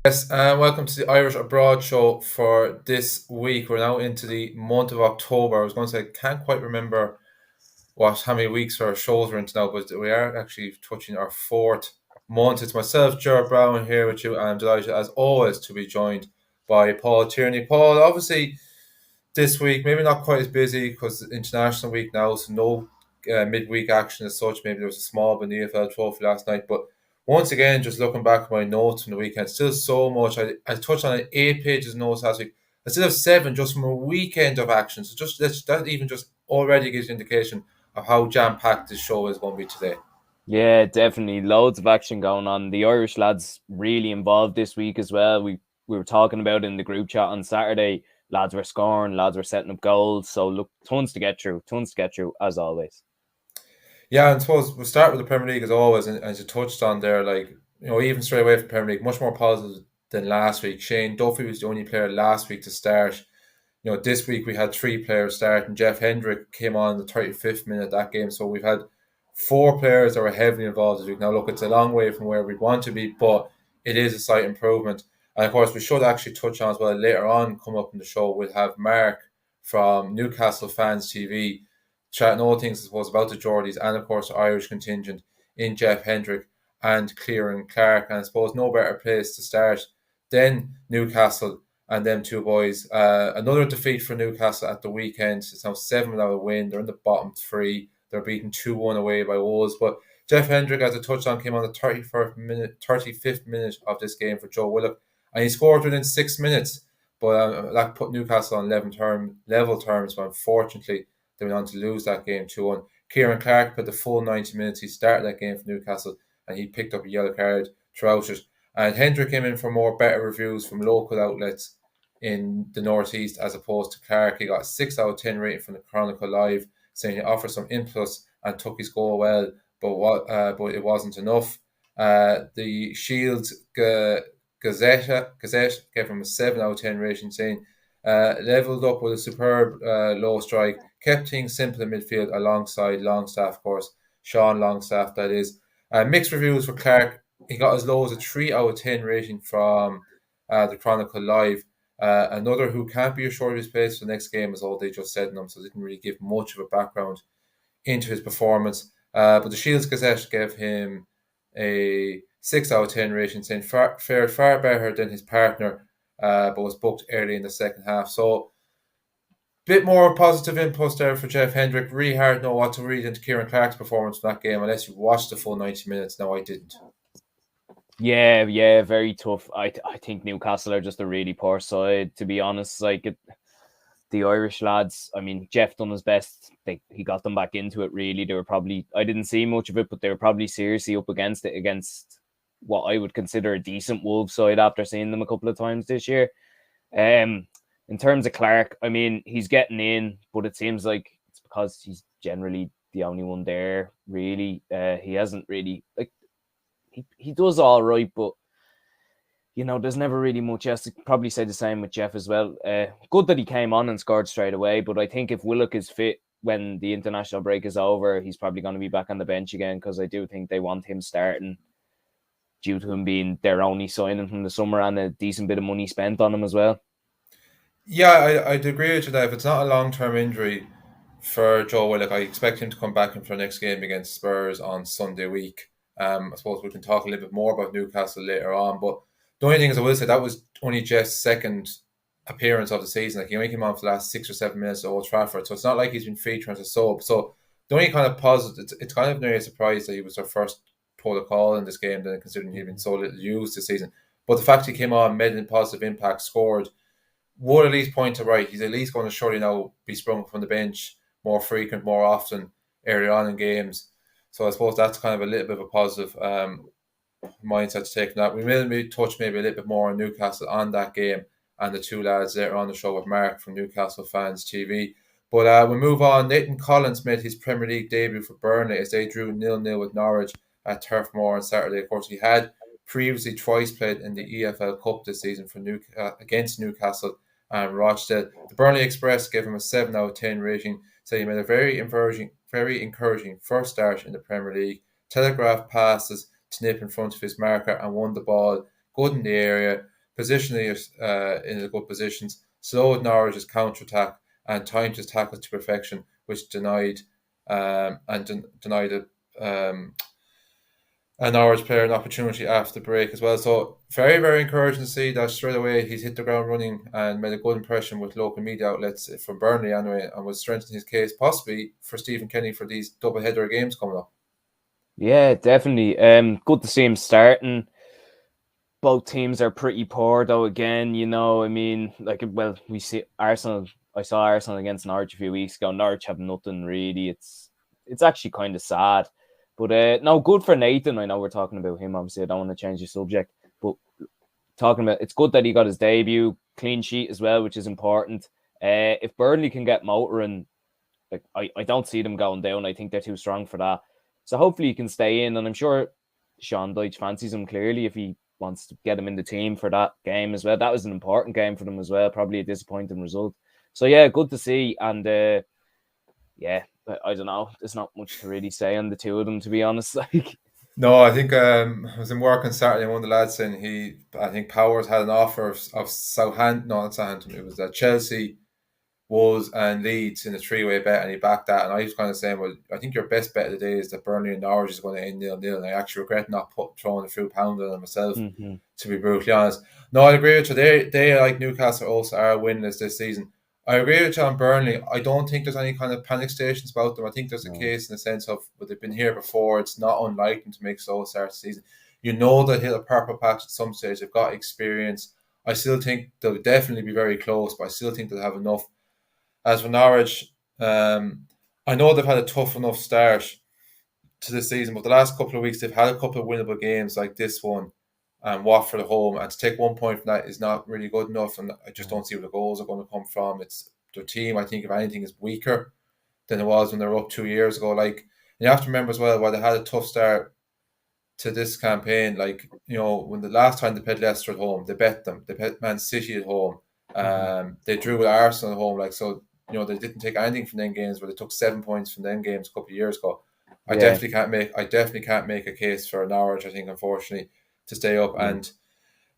Yes, and welcome to the Irish Abroad show for this week. We're now into the month of October. I was going to say, I can't quite remember how many weeks our shows are into now, but we are actually touching our fourth month. It's myself, Gerard Browne, here with you, and I'm delighted, as always, to be joined by Paul Tierney. Paul, obviously, this week, maybe not quite as busy because it's International Week now, so no midweek action as such. Maybe there was a small bit in the EFL trophy last night, but once again, just looking back at my notes from the weekend, still so much. I touched on it, 8 pages of notes last week. I still have seven just from a weekend of action. So that even just already gives you an indication of how jam packed this show is going to be today. Yeah, definitely. Loads of action going on. The Irish lads really involved this week as well. We were talking about it in the group chat on Saturday. Lads were scoring, lads were setting up goals. So look, tons to get through as always. Yeah, and I suppose we'll start with the Premier League as always, and as you touched on there, even straight away from Premier League, much more positive than last week. Shane Duffy was the only player last week to start. This week we had three players starting. Jeff Hendrick came on in the 35th minute of that game, so we've had four players that were heavily involved this week. Now, look, it's a long way from where we'd want to be, but it is a slight improvement. And of course, we should actually touch on as well later on, come up in the show, we'll have Mark from Newcastle Fans TV chatting all things, I suppose, about the Geordies and, of course, the Irish contingent in Jeff Hendrick and Ciaran Clark. And I suppose no better place to start than Newcastle and them two boys. Another defeat for Newcastle at the weekend. It's now 7 without a win. They're in the bottom three. They're beaten 2-1 away by Wolves. But Jeff Hendrick, as a touchdown, came on the 35th minute of this game for Joe Willock. And he scored within 6 minutes. But that put Newcastle on level terms. But unfortunately, they went on to lose that game 2-1. Ciaran Clark put the full 90 minutes. He started that game for Newcastle and he picked up a yellow card throughout it. And Hendrick came in for more better reviews from local outlets in the northeast as opposed to Clark. He got a 6 out of 10 rating from the Chronicle Live, saying he offered some inputs and took his goal well, but it wasn't enough. The Shields Gazette gave him a 7 out of 10 rating, saying levelled up with a superb low strike, kept things simple in midfield alongside Longstaff, of course, Sean Longstaff, that is. Mixed reviews for Clark. He got as low as a 3 out of 10 rating from the Chronicle Live. Another who can't be assured of his place for the next game is all they just said in him, so didn't really give much of a background into his performance. But the Shields Gazette gave him a 6 out of 10 rating, saying fared far better than his partner, but was booked early in the second half. So, bit more positive inputs there for Jeff Hendrick. Really hard to know what to read into Ciaran Clark's performance in that game unless you watched the full 90 minutes. No, I didn't. Yeah, very tough. I think Newcastle are just a really poor side, to be honest. The Irish lads, I mean, Jeff done his best. He got them back into it, really. They were probably, I didn't see much of it, but they were probably seriously up against it, against what I would consider a decent Wolves side after seeing them a couple of times this year. In terms of Clark, I mean, he's getting in, but it seems like it's because he's generally the only one there, really. He hasn't really, he does all right, but there's never really much else. Probably say the same with Jeff as well. Good that he came on and scored straight away, but I think if Willock is fit when the international break is over, he's probably going to be back on the bench again, because I do think they want him starting due to him being their only signing from the summer and a decent bit of money spent on him as well. Yeah, I'd agree with you that if it's not a long-term injury for Joe Willock, I expect him to come back in for the next game against Spurs on Sunday week. I suppose we can talk a little bit more about Newcastle later on, but the only thing is I will say that was only Jeff's second appearance of the season. Like he only came on for the last 6 or 7 minutes at Old Trafford, so it's not like he's been featuring as a sub. So the only kind of positive, it's kind of nearly a surprise that he was their first protocol in this game, then considering he'd been so little used this season. But the fact he came on, made a positive impact, scored, would at least point to right. He's at least going to surely now be sprung from the bench more frequent, more often earlier on in games. So I suppose that's kind of a little bit of a positive mindset to take from that. We will touch maybe a little bit more on Newcastle on that game and the two lads later on the show with Mark from Newcastle Fans TV. But we move on. Nathan Collins made his Premier League debut for Burnley as they drew 0-0 with Norwich at Turf Moor on Saturday. Of course, he had previously twice played in the EFL Cup this season for against Newcastle and Rochdale. The Burnley Express gave him a 7 out of 10 rating, so he made a very encouraging first start in the Premier League. Telegraph passes to nip in front of his marker and won the ball good in the area. positionally in the good positions, slowed Norwich's counter-attack and timed his tackles to perfection, which denied denied a Norwich player an opportunity after the break as well. So very, very encouraging to see that straight away he's hit the ground running and made a good impression with local media outlets from Burnley anyway, and was strengthening his case possibly for Stephen Kenny for these double header games coming up. Yeah, definitely. Good to see him starting. Both teams are pretty poor though. Again, I mean, we see Arsenal. I saw Arsenal against Norwich a few weeks ago. Norwich have nothing really. It's actually kind of sad. But no, good for Nathan. I know we're talking about him. Obviously, I don't want to change the subject. But talking about, it's good that he got his debut, clean sheet as well, which is important. If Burnley can get motoring, I don't see them going down. I think they're too strong for that. So hopefully he can stay in, and I'm sure Sean Dyche fancies him clearly if he wants to get him in the team for that game as well. That was an important game for them as well. Probably a disappointing result. So yeah, good to see. And yeah, I don't know. There's not much to really say on the two of them, to be honest. No, I think I was in work on Saturday, and one of the lads saying I think Powers had an offer of Southampton, no, not Southampton, it was Chelsea, Wolves and Leeds in a three-way bet, and he backed that. And I was kind of saying, well, I think your best bet of the day is that Burnley and Norwich is going to end 0-0. And I actually regret not throwing a few pounds on it myself, to be brutally honest. No, I agree with you. They like Newcastle also are winless this season. I agree with you on Burnley. I don't think there's any kind of panic stations about them. I think there's a case in the sense of, well, they've been here before. It's not unlike them to make slow start the season. You know they'll hit a purple patch at some stage. They've got experience. I still think they'll definitely be very close, but I still think they'll have enough. As for Norwich, I know they've had a tough enough start to the season, but the last couple of weeks they've had a couple of winnable games like this one and Watford at home, and to take 1 point from that is not really good enough, and I just don't see where the goals are going to come from. It's their team, I think, if anything, is weaker than it was when they were up 2 years ago. Like, you have to remember as well, while they had a tough start to this campaign, like, when the last time they played Leicester at home, they bet them. They bet Man City at home. They drew with Arsenal at home. Like, so, they didn't take anything from them games, but they took 7 points from them games a couple of years ago. I definitely can't make a case for Norwich, I think, unfortunately, to stay up. And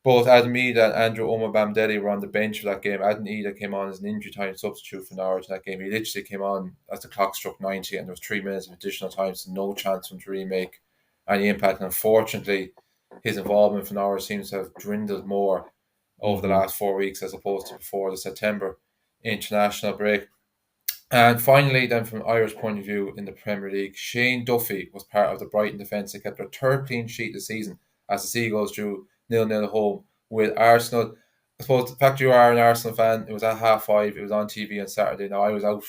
both Adam Ida and Andrew Omobamdeli were on the bench for that game. Adam Ida came on as an injury time substitute for Norwich in that game. He literally came on as the clock struck 90 and there was 3 minutes of additional time, so no chance for him to really make any impact. And unfortunately, his involvement for Norwich seems to have dwindled more over the last 4 weeks as opposed to before the September international break. And finally, then from Irish point of view in the Premier League, Shane Duffy was part of the Brighton defence. They kept their third clean sheet this season as the Seagulls drew 0-0 at home with Arsenal. I suppose the fact you are an Arsenal fan, it was at 5:30. It was on TV on Saturday. Now, I was out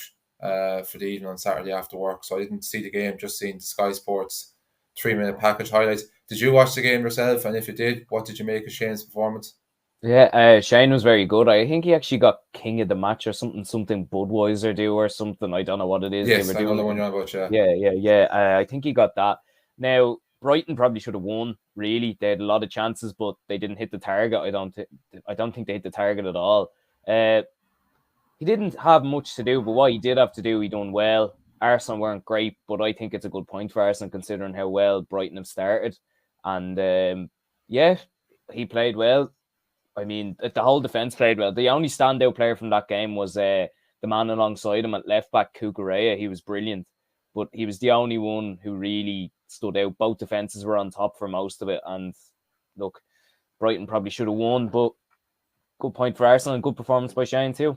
for the evening on Saturday after work, so I didn't see the game, just seen the Sky Sports 3-minute package highlights. Did you watch the game yourself? And if you did, what did you make of Shane's performance? Yeah, Shane was very good. I think he actually got king of the match or something Budweiser do or something. I don't know what it is. Yes, they were I know doing. the one you're on about, yeah. Yeah. I think he got that. Now, Brighton probably should have won, really. They had a lot of chances, but they didn't hit the target. I don't think they hit the target at all. He didn't have much to do, but what he did have to do, he done well. Arsenal weren't great, but I think it's a good point for Arsenal considering how well Brighton have started. And yeah, he played well. I mean, the whole defence played well. The only standout player from that game was the man alongside him at left back, Kukurea. He was brilliant, but he was the only one who really stood out. Both defences were on top for most of it. And look, Brighton probably should have won, but good point for Arsenal and good performance by Shane too.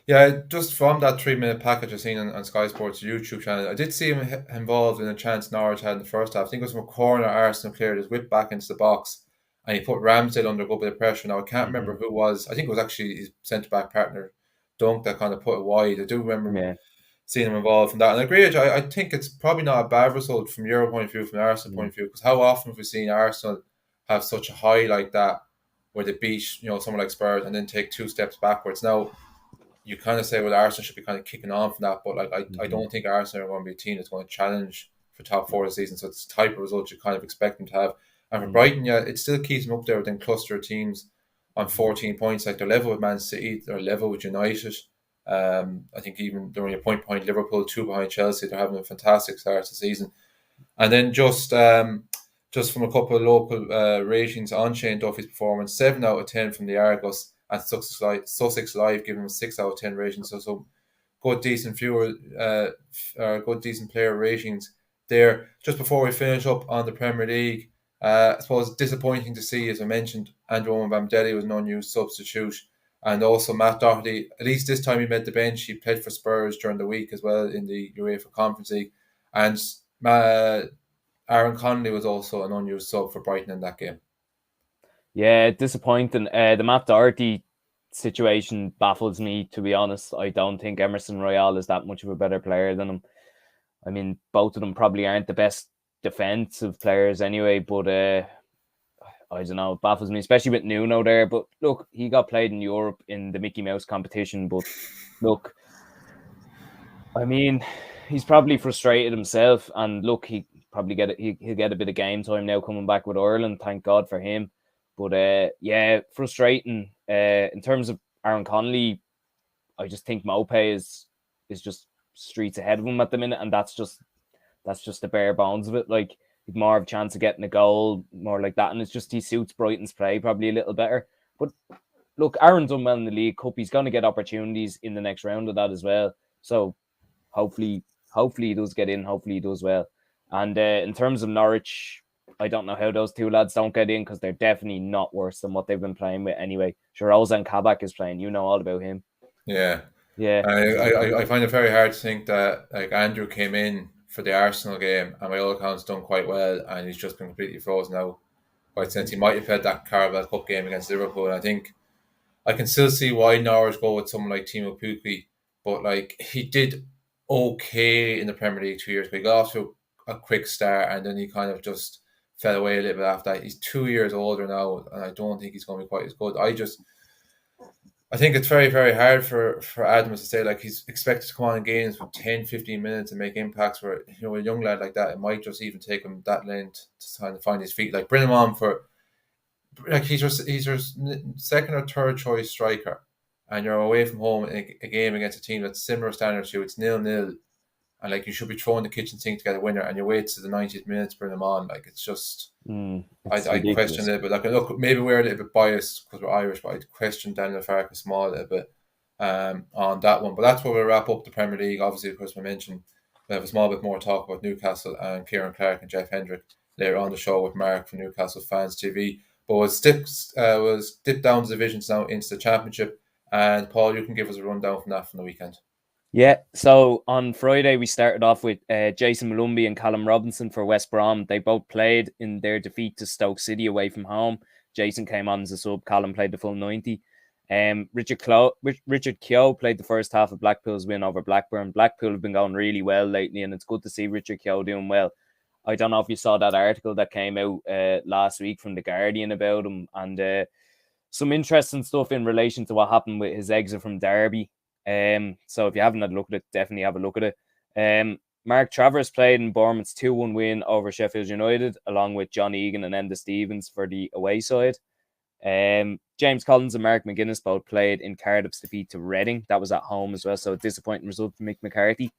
Yeah, just from that 3-minute package I've seen on Sky Sports YouTube channel, I did see him involved in a chance Norwich had in the first half. I think it was from a corner. Arsenal cleared his whip back into the box and he put Ramsdale under a good bit of pressure. Now, I can't remember who it was. I think it was actually his centre-back partner, Dunk, that kind of put it wide. I do remember seeing him involved from that. And I agree with you. I think it's probably not a bad result from your point of view, from the Arsenal point of view, because how often have we seen Arsenal have such a high like that where they beat someone like Spurs and then take 2 steps backwards? Now, you kind of say, well, Arsenal should be kind of kicking on from that, but I don't think Arsenal are going to be a team that's going to challenge for top 4 of the season. So it's the type of result you kind of expect them to have. And for Brighton, yeah, it still keeps them up there with them cluster of teams on 14 points. Like, they're level with Man City, they're level with United. I think even they're only a point behind Liverpool, 2 behind Chelsea. They're having a fantastic start to the season. And then just just from a couple of local ratings on Shane Duffy's performance, 7 out of 10 from the Argos, and Sussex Live giving him a 6 out of 10 rating. So good, decent good, decent player ratings there. Just before we finish up on the Premier League, I suppose disappointing to see, as I mentioned, Andrew Bamdelli was an unused substitute. And also Matt Doherty, at least this time he made the bench. He played for Spurs during the week as well in the UEFA Conference League. And Aaron Connolly was also an unused sub for Brighton in that game. Yeah, disappointing. The Matt Doherty situation baffles me, to be honest. I don't think Emerson Royale is that much of a better player than him. I mean, both of them probably aren't the best defensive players anyway, but I don't know, it baffles me, especially with Nuno there. But look, he got played in Europe in the Mickey Mouse competition. But look, I mean, he's probably frustrated himself. And look, he'll get a bit of game time now coming back with Ireland. Thank God for him. But yeah, frustrating. In terms of Aaron Connolly, I just think Maupay is just streets ahead of him at the minute, and that's just the bare bones of it. Like, he's more of a chance of getting a goal, more like that, and it's just he suits Brighton's play probably a little better. But look, Aaron's done well in the League Cup. He's going to get opportunities in the next round of that as well. So hopefully he does get in. Hopefully he does well. And in terms of Norwich, I don't know how those two lads don't get in, because they're definitely not worse than what they've been playing with anyway. Sure, Ozan Kabak is playing. You know all about him. Yeah. Yeah. I find it very hard to think that like Andrew came in for the Arsenal game and by all accounts done quite well, and he's just been completely frozen out. Quite since he might have played that Carabao Cup game against Liverpool. And I think I can still see why Norwich go with someone like Timo Pukki, but like he did okay in the Premier League 2 years, but he got off to a quick start and then he kind of just fell away a little bit after that. He's 2 years older now, and I don't think he's going to be quite as good. I think it's very, very hard for Adams to say like he's expected to come on in games for 10, 15 minutes and make impacts for a young lad like that. It might just even take him that length to kind of find his feet. Like bring him on for like he's your second or third choice striker, and you're away from home in a game against a team that's similar standards to you. It's 0-0, and like you should be throwing the kitchen sink to get a winner, and you wait to the 90th minute to bring them on. Like it's just. I question it, but like look, maybe we're a little bit biased because we're Irish, but I'd question Daniel Farke small a little bit on that one. But that's where we'll wrap up the Premier League. Obviously, of course, we mentioned we have a small bit more talk about Newcastle and Ciaran Clark and Jeff Hendrick later on the show with Mark from Newcastle Fans TV. But we'll dip down the divisions now into the Championship, and Paul, you can give us a rundown from the weekend. Yeah, so on Friday we started off with Jason Malumbi and Callum Robinson for West Brom. They both played in their defeat to Stoke City away from home. Jason came on as a sub. Callum played the full 90. Richard Keogh played the first half of Blackpool's win over Blackburn. Blackpool have been going really well lately, and it's good to see Richard Keogh doing well. I don't know if you saw that article that came out last week from The Guardian about him, and some interesting stuff in relation to what happened with his exit from Derby. So if you haven't had a look at it, definitely have a look at it. Mark Travers played in Bournemouth's 2-1 win over Sheffield United, along with John Egan and Enda Stevens for the away side. James Collins and Mark McGuinness both played in Cardiff's defeat to Reading. That was at home as well, so a disappointing result for Mick McCarthy.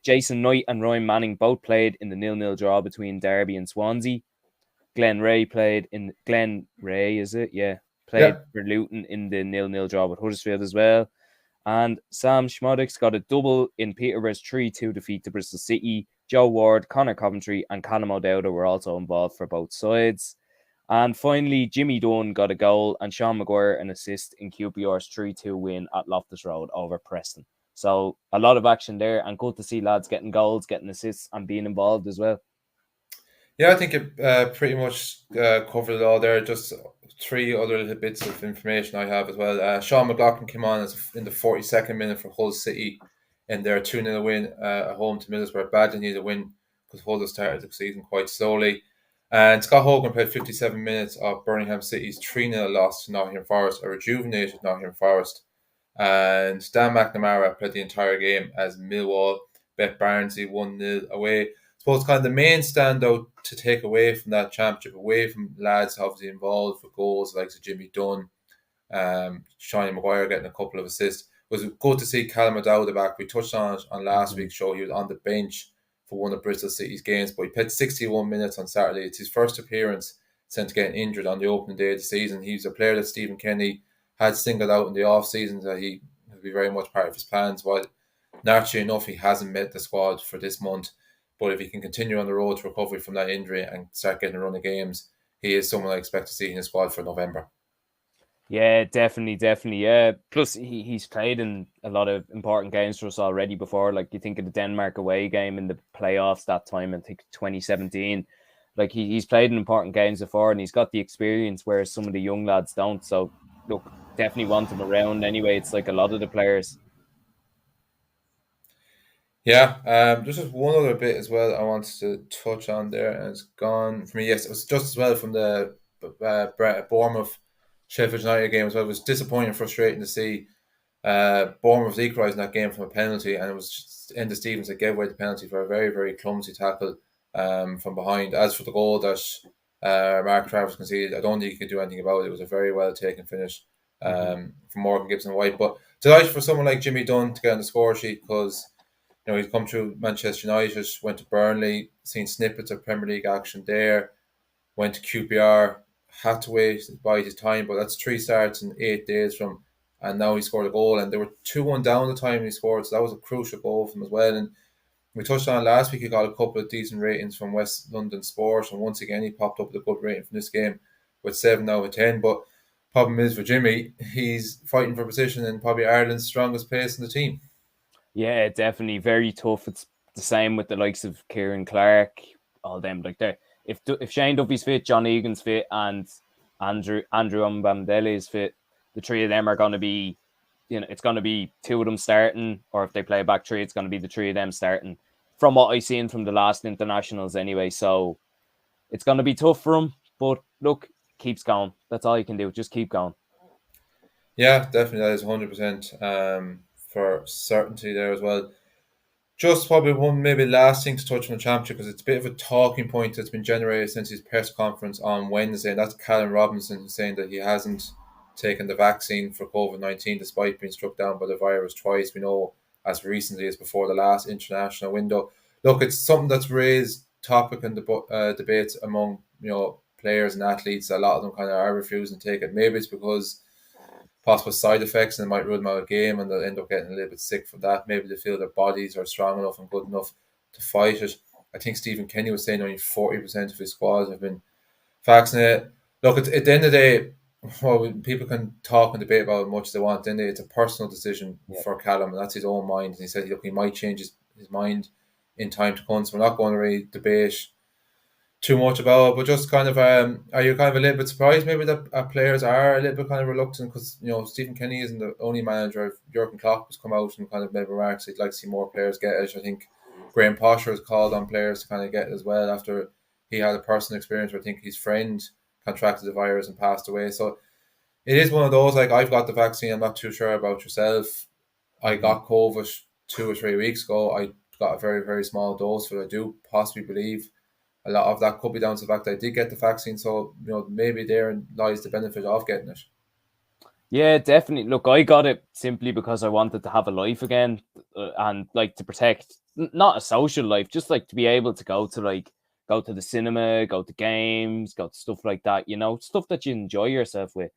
Jason Knight and Ryan Manning both played in the 0-0 draw between Derby and Swansea. Glenn Ray played for Luton in the 0-0 draw with Huddersfield as well. And Sam Schmodix got a double in Peterborough's 3-2 defeat to Bristol City. Joe Ward, Connor Coventry and Callum O'Dowda were also involved for both sides. And finally, Jimmy Dunn got a goal and Sean Maguire an assist in QPR's 3-2 win at Loftus Road over Preston. So a lot of action there, and good to see lads getting goals, getting assists and being involved as well. Yeah, I think it pretty much covered it all there. Just three other little bits of information I have as well. Sean McLaughlin came on in the 42nd minute for Hull City in their 2-0 win at home to Middlesbrough. Badly needed a win because Hull has started the season quite slowly. And Scott Hogan played 57 minutes of Birmingham City's 3-0 loss to Nottingham Forest, a rejuvenated Nottingham Forest. And Dan McNamara played the entire game as Millwall bet Barnsley 1-0 away. I suppose kind of the main standout to take away from that championship, away from lads obviously involved for goals like Jimmy Dunn, Sean Maguire getting a couple of assists, was good to see Callum O'Dowda back. We touched on it on last week's show. He was on the bench for for one of Bristol City's games, but he played 61 minutes on Saturday. It's his first appearance since getting injured on the opening day of the season. He's a player that Stephen Kenny had singled out in the off-season that he will be very much part of his plans. While naturally enough, he hasn't met the squad for this month. But if he can continue on the road to recovery from that injury and start getting a run of games, he is someone I expect to see in his squad for November. Yeah, definitely. Yeah. Plus, he's played in a lot of important games for us already before. Like, you think of the Denmark away game in the playoffs that time, I think 2017. Like, he's played in important games before, and he's got the experience, whereas some of the young lads don't. So, look, definitely want him around anyway. It's like a lot of the players. Yeah, just one other bit as well I wanted to touch on there, and it's gone for me. Yes, it was just as well from the Bournemouth Sheffield United game as well. It was disappointing and frustrating to see Bournemouth equalising that game from a penalty, and it was just Enda Stevens that gave away the penalty for a very, very clumsy tackle from behind. As for the goal that Mark Travers conceded, I don't think he could do anything about it. It was a very well taken finish from Morgan Gibson White. But delighted for someone like Jimmy Dunn to get on the score sheet, because he's come through Manchester United, went to Burnley, seen snippets of Premier League action there, went to QPR, had to wait by his time, but that's 3 starts in 8 days from, and now he scored a goal, and they were 2-1 down the time he scored, so that was a crucial goal for him as well. And we touched on it last week, he got a couple of decent ratings from West London Sport, and once again he popped up with a good rating from this game with 7 out of 10. But problem is for Jimmy, he's fighting for position in probably Ireland's strongest place in the team. Yeah, definitely very tough. It's the same with the likes of Ciaran Clark, all them. Like, there, if Shane Duffy's fit, John Egan's fit, and Andrew Mbamdele is fit, the 3 of them are going to be, it's going to be 2 of them starting, or if they play back 3, it's going to be the 3 of them starting. From what I've seen from the last internationals, anyway, so it's going to be tough for him. But look, keeps going. That's all you can do. Just keep going. Yeah, definitely, that is 100% for certainty there as well. Just probably one maybe last thing to touch on the championship, because it's a bit of a talking point that's been generated since his press conference on Wednesday, and that's Callum Robinson saying that he hasn't taken the vaccine for COVID-19 despite being struck down by the virus twice. We know as recently as before the last international window. Look, it's something that's raised topic and debates among players and athletes. A lot of them kind of are refusing to take it. Maybe it's because possible side effects and it might rule them out of game, and they'll end up getting a little bit sick from that. Maybe they feel their bodies are strong enough and good enough to fight it. I think Stephen Kenny was saying only 40% of his squad have been vaccinated. Look, at the end of the day, well, people can talk and debate about how much they want. Then it's a personal decision for Callum, and that's his own mind. And he said, look, he might change his mind in time to come. So we're not going to really debate too much about it, but just kind of are you kind of a little bit surprised maybe that players are a little bit kind of reluctant, because Stephen Kenny isn't the only manager. Jurgen Klopp has come out and kind of made remarks he'd like to see more players get it. I think Graham Potter has called on players to kind of get it as well, after he had a personal experience where I think his friend contracted the virus and passed away. So it is one of those, like, I've got the vaccine, I'm not too sure about yourself. I got COVID 2 or 3 weeks ago. I got a very, very small dose, but I do possibly believe a lot of that could be down to the fact that I did get the vaccine. So, maybe therein lies the benefit of getting it. Yeah, definitely. Look, I got it simply because I wanted to have a life again, and like to protect, not a social life, just like to be able to go to the cinema, go to games, go to stuff like that, stuff that you enjoy yourself with.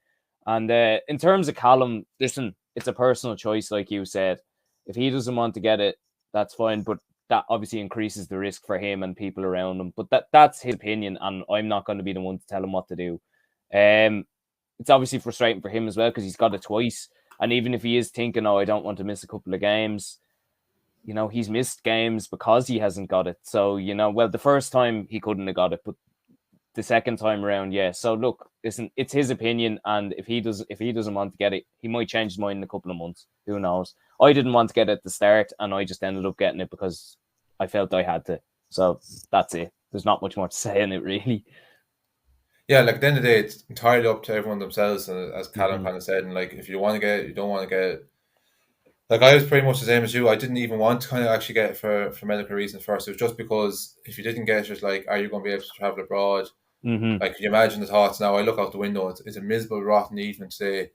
And in terms of Callum, listen, it's a personal choice, like you said. If he doesn't want to get it, that's fine. But that obviously increases the risk for him and people around him. But that's his opinion, and I'm not going to be the one to tell him what to do. It's obviously frustrating for him as well, because he's got it twice. And even if he is thinking, I don't want to miss a couple of games, he's missed games because he hasn't got it. So, well, the first time he couldn't have got it, but the second time around, yeah. So look, listen, it's his opinion, and if he doesn't want to get it, he might change his mind in a couple of months. Who knows? I didn't want to get it at the start, and I just ended up getting it because I felt I had to. So that's it. There's not much more to say in it, really. Yeah, like at the end of the day, it's entirely up to everyone themselves, and as Callum kind of said, and like if you want to get it, you don't want to get it. Like, I was pretty much the same as you. I didn't even want to kind of actually get it for medical reasons first. It was just because if you didn't get it, it's like, are you going to be able to travel abroad? Like, can you imagine the thoughts now? I look out the window, it's a miserable, rotten evening today.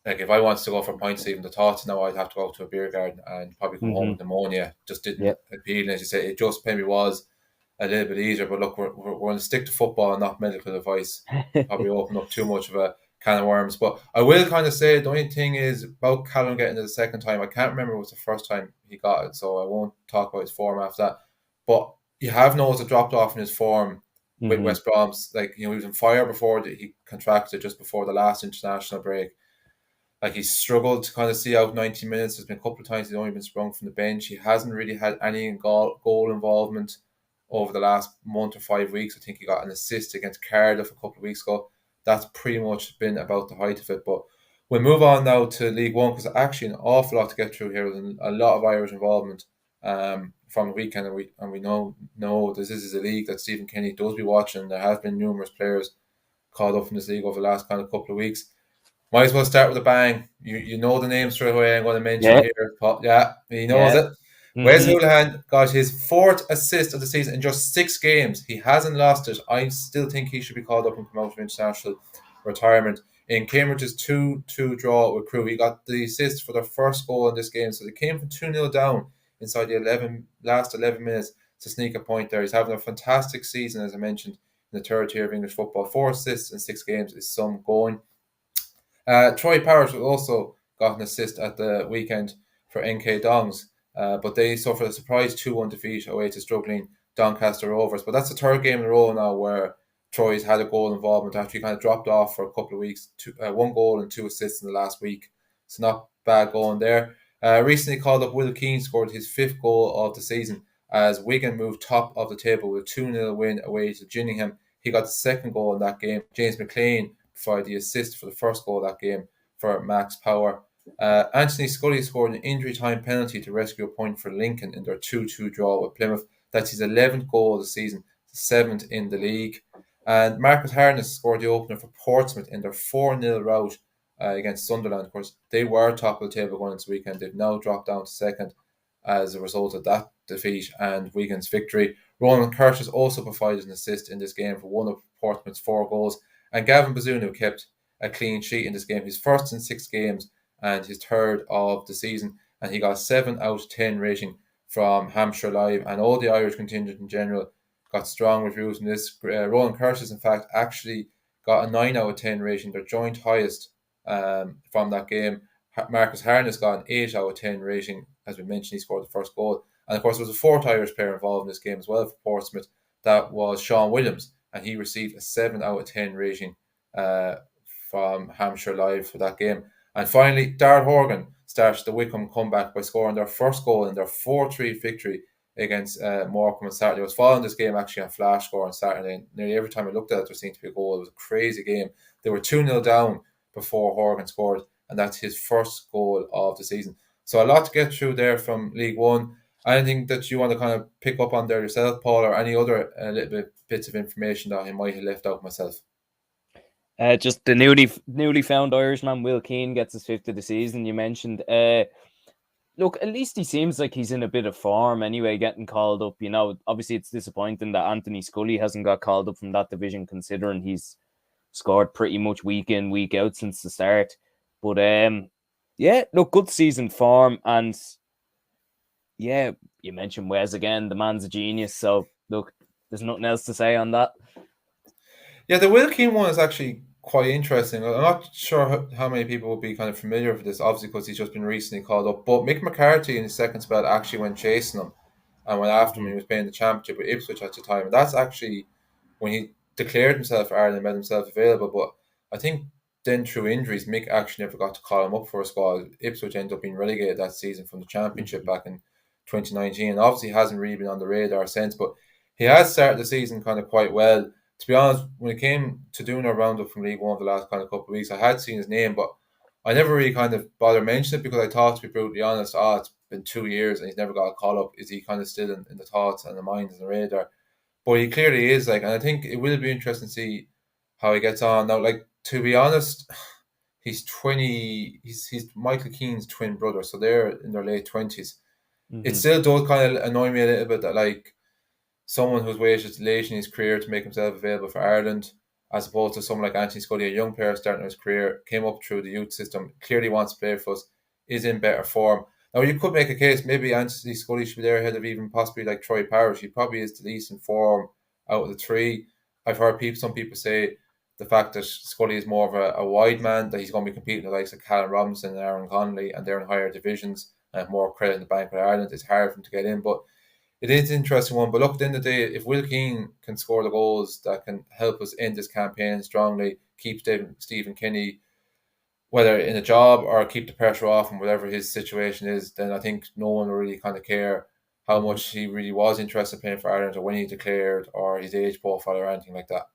like if I wanted to go for points, even the thoughts now I'd have to go to a beer garden and probably come home with pneumonia. Just didn't Yep. appeal. And as you say, it just maybe was a little bit easier. But look, we're going to stick to football and not medical advice. Probably open up too much of a can of worms. But I will kind of say the only thing is about Callum getting it the second time. I can't remember it was the first time he got it, so I won't talk about his form after that. But you have noticed it dropped off in his form with West Brom's. Like, he was on fire before he contracted just before the last international break. Like, he's struggled to kind of see out 90 minutes. There's been a couple of times he's only been sprung from the bench. He hasn't really had any goal involvement over the last month or 5 weeks. I think he got an assist against Cardiff a couple of weeks ago. That's pretty much been about the height of it. But we'll move on now to League One, because actually an awful lot to get through here. There's a lot of Irish involvement from the weekend, and we know this is a league that Stephen Kenny does be watching. There have been numerous players called up in this league over the last kind of couple of weeks. Might as well start with a bang. You know the name straight away I'm going to mention here. Yeah, he knows it. Wes Hoolahan got his fourth assist of the season in just 6 games. He hasn't lost it. I still think he should be called up and come out of international retirement. In Cambridge's 2-2 draw with Crewe, he got the assist for their first goal in this game. So they came from 2-0 down inside the last 11 minutes to sneak a point there. He's having a fantastic season, as I mentioned, in the third tier of English football. 4 assists in 6 games is some going. Troy Parrish also got an assist at the weekend for NK Dongs, but they suffered a surprise 2-1 defeat away to struggling Doncaster Rovers. But that's the third game in a row now where Troy's had a goal involvement after he kind of dropped off for a couple of weeks. 1 goal and 2 assists in the last week. It's not bad going there. Recently called up Will Keane scored his 5th goal of the season as Wigan moved top of the table with a 2-0 win away to Gillingham. He got the 2nd goal in that game. James McLean provided the assist for the first goal of that game for Max Power. Anthony Scully scored an injury time penalty to rescue a point for Lincoln in their 2-2 draw with Plymouth. That's his 11th goal of the season, 7th in the league. And Marcus Harness scored the opener for Portsmouth in their 4-0 rout against Sunderland. Of course, they were top of the table going into the weekend. They've now dropped down to 2nd as a result of that defeat and Wigan's victory. Ronan Curtis also provided an assist in this game for one of Portsmouth's 4 goals. And Gavin Bazunu kept a clean sheet in this game, his first in 6 games and his 3rd of the season. And he got a 7 out of 10 rating from Hampshire Live. And all the Irish contingent in general got strong reviews in this. Ronan Curtis, in fact, actually got a 9 out of 10 rating, their joint highest from that game. Marcus Harness got an 8 out of 10 rating. As we mentioned, he scored the first goal. And of course, there was a 4th Irish player involved in this game as well for Portsmouth. That was Sean Williams, and he received a 7 out of 10 rating from Hampshire Live for that game. And finally, Darragh Horgan started the Wycombe comeback by scoring their first goal in their 4-3 victory against Morecambe on Saturday. I was following this game actually on Flash Score on Saturday, and nearly every time I looked at it, there seemed to be a goal. It was a crazy game. They were 2-0 down before Horgan scored, and that's his first goal of the season. So a lot to get through there from League One. Anything that you want to kind of pick up on there yourself, Paul, or any other little bits of information that I might have left out myself? Just the newly found Irishman Will Keane gets his 5th of the season. You mentioned. Look, at least he seems like he's in a bit of form anyway, getting called up. You know, obviously it's disappointing that Anthony Scully hasn't got called up from that division, considering he's scored pretty much week in, week out since the start. But yeah, look, good season form. And yeah, you mentioned Wes again. The man's a genius. So look, there's nothing else to say on that. Yeah, the Will Keane one is actually quite interesting. I'm not sure how many people will be kind of familiar with this, obviously, because he's just been recently called up. But Mick McCarthy in his second spell actually went chasing him and went after him when he was playing the championship with Ipswich at the time. And that's actually when he declared himself for Ireland and made himself available. But I think then through injuries, Mick actually never got to call him up for a squad. Ipswich ended up being relegated that season from the championship back in 2019. And obviously hasn't really been on the radar since. But he has started the season kind of quite well. To be honest, when it came to doing a roundup from League One the last kind of couple of weeks, I had seen his name, but I never really kind of bothered mentioning it because I thought, to be brutally honest, it's been 2 years and he's never got a call up. Is he kind of still in the thoughts and the minds and the radar? But he clearly is, and I think it will be interesting to see how he gets on. Now, to be honest, he's 20, he's Michael Keane's twin brother, so they're in their late 20s. It still does kind of annoy me a little bit that someone who's waited late in his career to make himself available for Ireland as opposed to someone like Anthony Scully, a young player starting his career, came up through the youth system, clearly wants to play for us, is in better form. Now, you could make a case, maybe Anthony Scully should be there ahead of even possibly like Troy Parrish. He probably is the least in form out of the three. I've heard some people say the fact that Scully is more of a wide man, that he's going to be competing with the likes of Callum Robinson and Aaron Connolly, and they're in higher divisions and have more credit in the Bank of Ireland. It's hard for him to get in, but it is an interesting one. But look, at the end of the day, if Will Keane can score the goals that can help us end this campaign strongly, keep Stephen Kinney, whether in a job or keep the pressure off him, whatever his situation is, then I think no one will really kind of care how much he really was interested in playing for Ireland, or when he declared, or his age profile, or anything like that.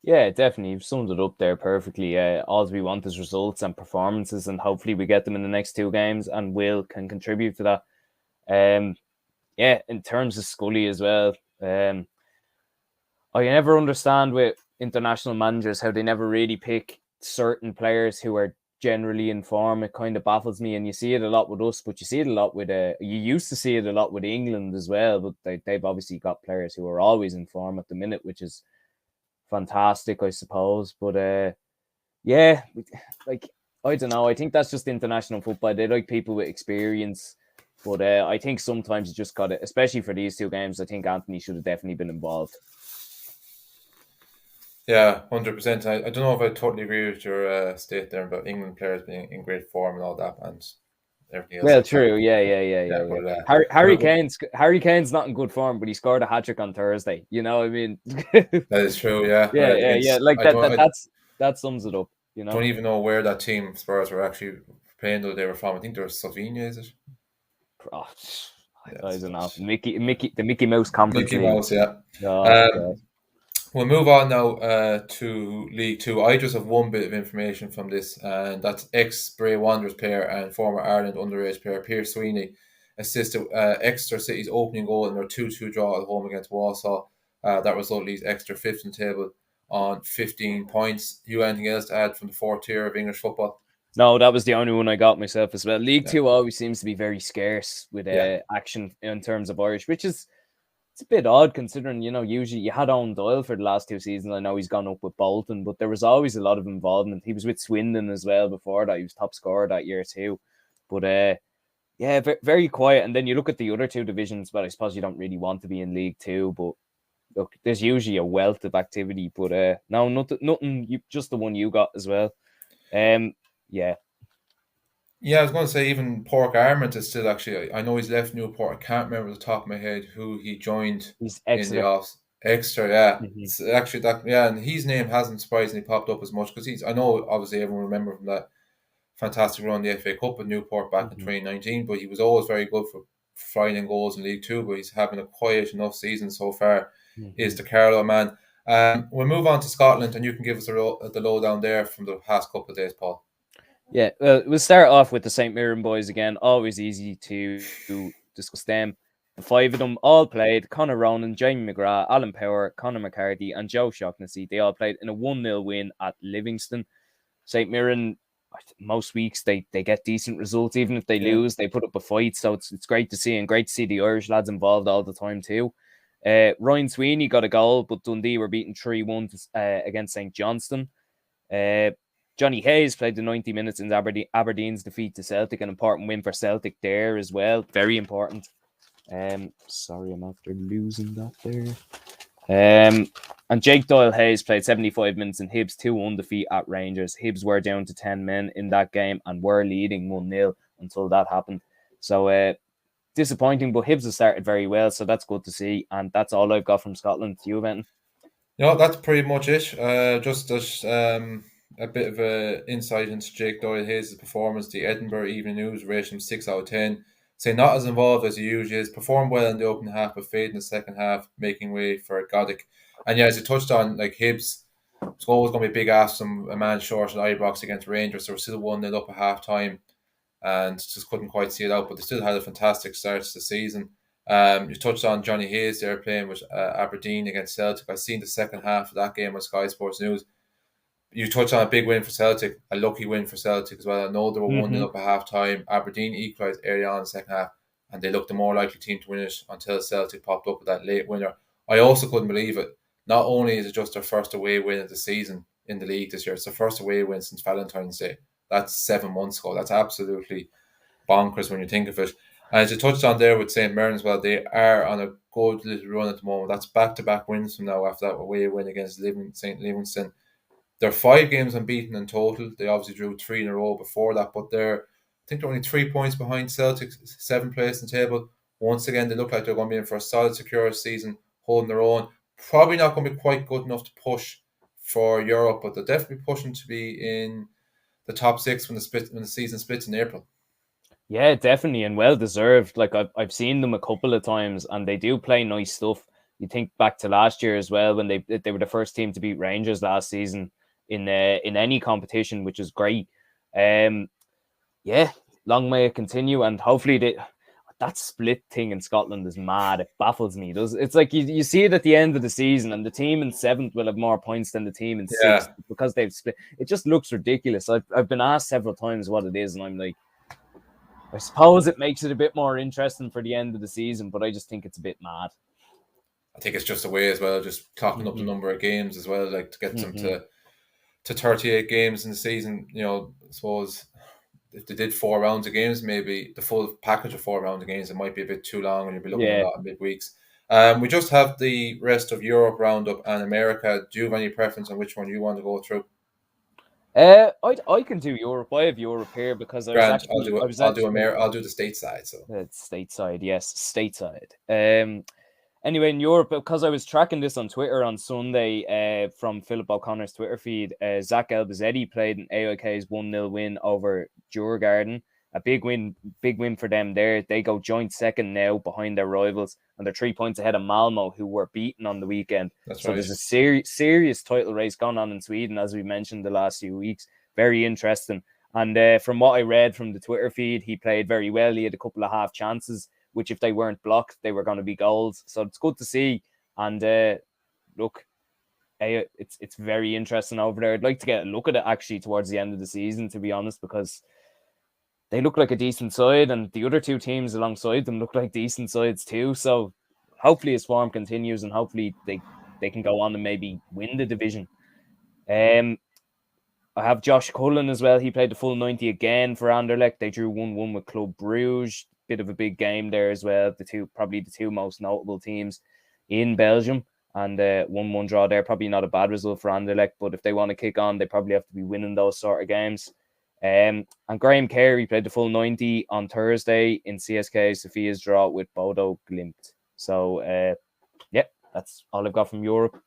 Yeah, definitely. You've summed it up there perfectly. All we want is results and performances, and hopefully we get them in the next two games, and Will can contribute to that. Yeah, in terms of Scully as well, I never understand with international managers how they never really pick certain players who are generally in form. It kind of baffles me, and you see it a lot with us, but you see it a lot with you used to see it a lot with England as well, but they've obviously got players who are always in form at the minute, which is fantastic, I suppose. But yeah, like, I don't know. I think that's just international football. They like people with experience. But I think sometimes you just got it, especially for these two games. I think Anthony should have definitely been involved. Yeah, 100%. I don't know if I totally agree with your state there about England players being in great form and all that, and everything else. Well, true. Yeah. But Harry Kane's not in good form, but he scored a hat trick on Thursday. You know what I mean? that is true. Yeah. Yeah. Like that sums it up. You know. Don't even know where that team Spurs were actually playing, though they were from. I think they were Slovenia, is it? Oh, I don't know. The Mickey Mouse Conference Mickey League. Mouse, yeah. Oh, we'll move on now to League Two. I just have one bit of information from this, and that's ex-Bray Wanderers player and former Ireland underage player Pierce Sweeney assisted Exeter City's opening goal in their 2-2 draw at home against Walsall. That result leaves Exeter fifth in the table on 15 points. You anything else to add from the fourth tier of English football? No, that was the only one I got myself as well. League Two always seems to be very scarce with action in terms of Irish, which is it's a bit odd considering, usually you had Owen Doyle for the last two seasons. I know he's gone up with Bolton, but there was always a lot of involvement. He was with Swindon as well before that. He was top scorer that year too. But yeah, very quiet. And then you look at the other two divisions, but I suppose you don't really want to be in League Two, but look, there's usually a wealth of activity. But no, nothing. Just the one you got as well. Yeah. Yeah, I was going to say even Pork Armament is still actually. I know he's left Newport. I can't remember the top of my head who he joined He's in the off. Extra, yeah. It's actually that, yeah, and his name hasn't surprisingly popped up as much because I know obviously everyone remember from that fantastic run in the FA Cup with Newport back in 2019, but he was always very good for finding goals in League Two. But he's having a quiet enough season so far. Is the Karl Hall man? We'll move on to Scotland, and you can give us the lowdown there from the past couple of days, Paul. Yeah, well, we'll start off with the St. Mirren boys again. Always easy to discuss them. The five of them all played. Conor Ronan, Jamie McGrath, Alan Power, Conor McCarthy, and Joe Shaughnessy. They all played in a 1-0 win at Livingston. St. Mirren, most weeks they get decent results. Even if they lose, they put up a fight. So it's great to see, and great to see the Irish lads involved all the time too. Ryan Sweeney got a goal, but Dundee were beaten 3-1 against St. Johnstone. Johnny Hayes played the 90 minutes in Aberdeen's defeat to Celtic, an important win for Celtic there as well. Very important. Sorry, I'm after losing that there. And Jake Doyle-Hayes played 75 minutes in Hibs 2-1 defeat at Rangers. Hibs were down to 10 men in that game and were leading 1-0 until that happened. So disappointing, but Hibs have started very well, so that's good to see. And that's all I've got from Scotland. Do you have anything? No, that's pretty much it. Just a bit of an insight into Jake Doyle-Hayes' performance. The Edinburgh Evening News rated him 6 out of 10. Say not as involved as he usually is. Performed well in the opening half, but faded in the second half, making way for Goddick. And yeah, as you touched on, like Hibs, it's always going to be a big ask from a man short at Ibrox against Rangers. They were still 1-0 up at half time and just couldn't quite see it out, but they still had a fantastic start to the season. You touched on Johnny Hayes there playing with Aberdeen against Celtic. I seen the second half of that game on Sky Sports News. You touched on a big win for Celtic, a lucky win for Celtic as well. I know they were 1-0 up at half time. Aberdeen equalised early on in the second half, and they looked the more likely team to win it until Celtic popped up with that late winner. I also couldn't believe it. not only is it just their first away win of the season in the league this year, it's their first away win since Valentine's Day. That's 7 months ago. That's absolutely bonkers when you think of it. And as you touched on there with St. Mirren as well, they are on a good little run at the moment. That's back-to-back wins from now after that away win against St. Livingston. They're 5 games unbeaten in total. They obviously drew 3 in a row before that, but I think they're only 3 points behind Celtic, 7th place in the table. Once again, they look like they're going to be in for a solid, secure season, holding their own. Probably not going to be quite good enough to push for Europe, but they're definitely pushing to be in the top 6 when the season splits in April. Yeah, definitely, and well deserved. Like I've seen them a couple of times, and they do play nice stuff. You think back to last year as well, when they were the first team to beat Rangers last season in any competition, which is great. Yeah, long may it continue, and hopefully that split thing in Scotland is mad. It baffles me. It's like you see it at the end of the season, and the team in 7th will have more points than the team in 6th because they've split. It just looks ridiculous. I've been asked several times what it is, and I'm like, I suppose it makes it a bit more interesting for the end of the season, but I just think it's a bit mad. I think it's just a way as well, just clocking up the number of games as well, like to get them to 38 games in the season. I suppose if they did 4 rounds of games, maybe the full package of 4 rounds of games, it might be a bit too long and you'll be looking at a lot of midweeks. We just have the rest of Europe roundup and America. Do you have any preference on which one you want to go through? I can do Europe. I have Europe here because I was Grant, actually I'll do America. I'll do the stateside. So it's stateside, yes, stateside. Anyway, in Europe, because I was tracking this on Twitter on Sunday from Philip O'Connor's Twitter feed, Zach Elbazetti played an AIK's 1-0 win over Djurgården. A big win for them there. They go joint second now behind their rivals, and they're 3 points ahead of Malmo, who were beaten on the weekend. That's so right. There's a serious title race going on in Sweden, as we mentioned the last few weeks. Very interesting. And from what I read from the Twitter feed, he played very well. He had a couple of half chances, which if they weren't blocked, they were going to be goals. So it's good to see. And look, it's very interesting over there. I'd like to get a look at it actually towards the end of the season, to be honest, because they look like a decent side, and the other 2 teams alongside them look like decent sides too. So hopefully his form continues, and hopefully they can go on and maybe win the division. I have Josh Cullen as well. He played the full 90 again for Anderlecht. They drew 1-1 with Club Bruges. Bit of a big game there as well. Probably the 2 most notable teams in Belgium. And 1-1 draw there. Probably not a bad result for Anderlecht, but if they want to kick on, they probably have to be winning those sort of games. And Graham Carey played the full 90 on Thursday in CSK Sophia's draw with Bodo Glimt. So, that's all I've got from Europe.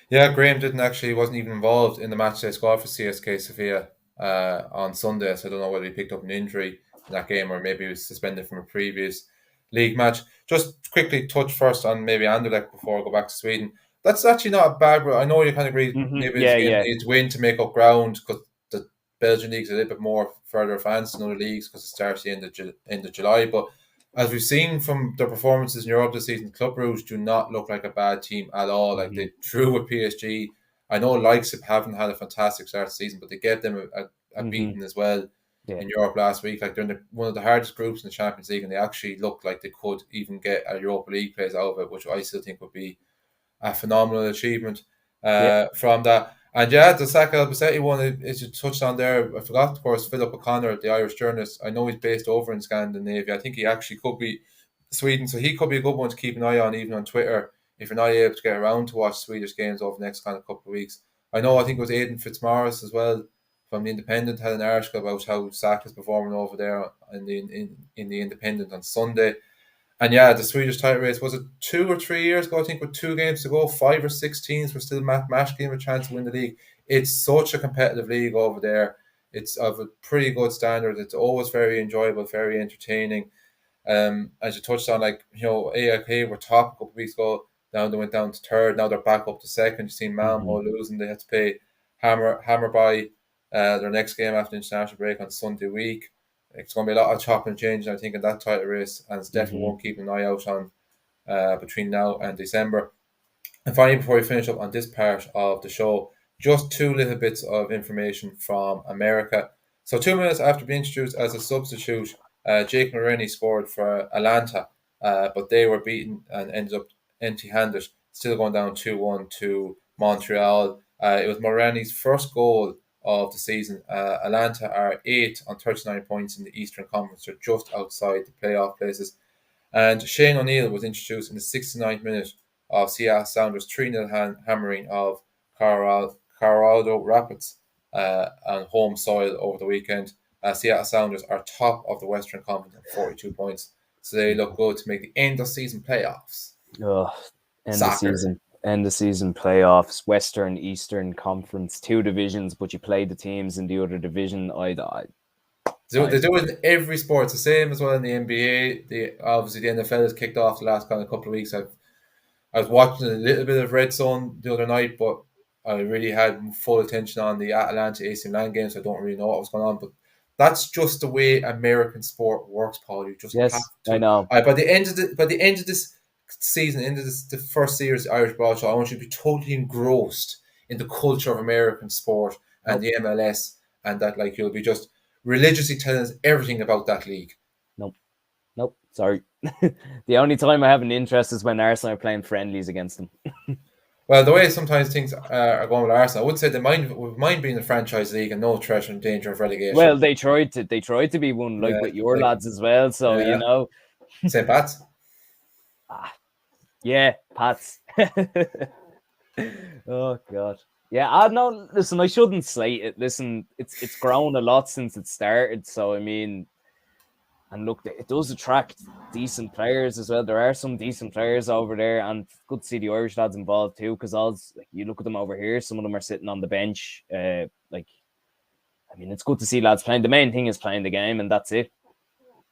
Yeah, Graham wasn't even involved in the match they scored for CSK Sofia on Sunday, so I don't know whether he picked up an injury in that game or maybe he was suspended from a previous league match. Just quickly touch first on maybe Anderlecht before I go back to Sweden. That's actually not a bad. I know you kind of agree. Maybe it's win to make up ground because the Belgian league's a little bit more further advanced than other leagues because it starts the end of July. But as we've seen from their performances in Europe this season, Club Brugge do not look like a bad team at all. Like they drew with PSG. I know Leipzig haven't had a fantastic start to the season, but they gave them a beating as well in Europe last week. Like they're in one of the hardest groups in the Champions League, and they actually look like they could even get a Europa League place out of it, which I still think would be a phenomenal achievement from that. And the Zach Elbazetti one, as you touched on there, I forgot, of course, Philip O'Connor, the Irish journalist. I know he's based over in Scandinavia. I think he actually could be Sweden, so he could be a good one to keep an eye on, even on Twitter, if you're not able to get around to watch Swedish games over the next kind of couple of weeks. I think it was Aidan Fitzmaurice as well from the Independent had an article about how Zach is performing over there in the Independent on Sunday. And the Swedish title race, was it 2 or 3 years ago? I think with 2 games to go, 5 or 6 teams were still mathematically in a chance to win the league. It's such a competitive league over there. It's of a pretty good standard. It's always very enjoyable, very entertaining. As you touched on, AIK were top a couple of weeks ago. Now they went down to 3rd. Now they're back up to 2nd. You've seen Malmo losing. They had to pay Hammer by their next game after the international break on Sunday week. It's going to be a lot of chopping and changing, I think, in that title race, and it's definitely one keeping an eye out on between now and December. And finally, before we finish up on this part of the show, just 2 little bits of information from America. So 2 minutes after being introduced as a substitute, Jake Mulroney scored for Atlanta, but they were beaten and ended up empty-handed still going down 2-1 to Montreal. It was Morani's first goal of the season. Atlanta are 8th on 39 points in the Eastern Conference. They're just outside the playoff places. And Shane O'Neill was introduced in the 69th minute of Seattle Sounders 3-0 hammering of Colorado Rapids on home soil over the weekend. Seattle Sounders are top of the Western Conference at 42 points. So they look good to make the end of season playoffs. End of season playoffs, Western, Eastern Conference, 2 divisions, but you play the teams in the other division. They do it in every sport. It's the same as well in the NBA. Obviously, the NFL has kicked off the last kind of couple of weeks. I was watching a little bit of Red Zone the other night, but I really had full attention on the Atlanta AC Milan game, so I don't really know what was going on. But that's just the way American sport works, Paul. You just have to. I know. By the end of this season, the first series of Irish Broadshow, I want you to be totally engrossed in the culture of American sport and the MLS, and that you'll be just religiously telling us everything about that league. Nope. Sorry. The only time I have an interest is when Arsenal are playing friendlies against them. Well, the way sometimes things are going with Arsenal, I would say they mind being a franchise league and no threat and danger of relegation. Well, they tried to be one with your lads as well. So St. Pat's. Yeah, Pats. Oh God. Yeah, no. Listen, I shouldn't slate it. Listen, it's grown a lot since it started. So I mean, and look, it does attract decent players as well. There are some decent players over there, and good to see the Irish lads involved too. Because you look at them over here, some of them are sitting on the bench. I mean, it's good to see lads playing. The main thing is playing the game, and that's it.